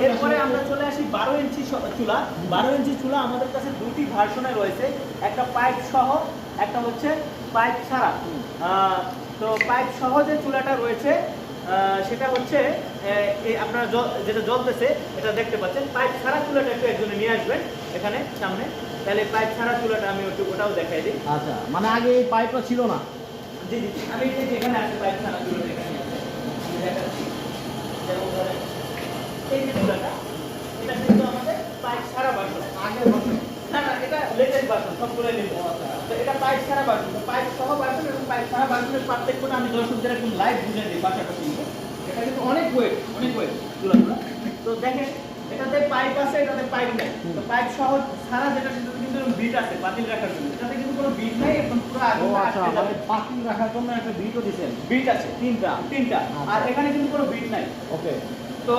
এরপরে আমরা চলে আসি 12 ইঞ্চি চুলা। 12 ইঞ্চি চুলা আমাদের কাছে দুটি ভার্সনে রয়েছে, একটা পাইপ সহ, একটা হচ্ছে পাইপ ছাড়া। তো পাইপ সহ যে চুলাটা রয়েছে সেটা হচ্ছে আপনারা যেটা জ্বলতেছে এটা দেখতে পাচ্ছেন। পাইপ ছাড়া চুলাটা একটু একজনে নিয়ে আসবেন এখানে সামনে, তাহলে পাইপ ছাড়া চুলাটা আমি ওটাও দেখাই দিই। আচ্ছা, মানে আগে এই পাইপটা ছিল না? জি জি, আমি এখানে আছে পাইপ ছাড়া চুলাটা এখানে আছে, আমি দেখাচ্ছি। যেমন ধরেন এই যে চুলাটা, এটা কিন্তু আমাদের পাইপ ছাড়া ভার্সন। আগের ভার্সন না না, এটা লেটেস্ট ভার্সন, সবগুলো লেটেস্ট। তো এটা পাইপ ছাড়া ভার্সন। পাইপ সহ ভার্সন এবং পাইপ ছাড়া ভার্সনের পার্থক্যটা আমি দর্শকদের একদম লাইভ বুঝিয়ে দিই পাশাপাশি। এটা কিন্তু অনেক ওয়েট চুলাগুলো। তো দেখেন এটাতে পাইপ আছে, এটাতে পাইপ নাই। তো পাইপ সহ ছাড়া যেটা সেটাতে কিন্তু বিট আছে পাতিল রাখার জন্য, এটাতে কিন্তু কোনো বিট নাই, একদম পুরো আগুন আচ্ছা, মানে পাতিল রাখার জন্য একটা বিটও দিয়েছেন? বিট আছে তিনটা। আর এখানে কিন্তু কোনো বিট নাই। ওকে। তো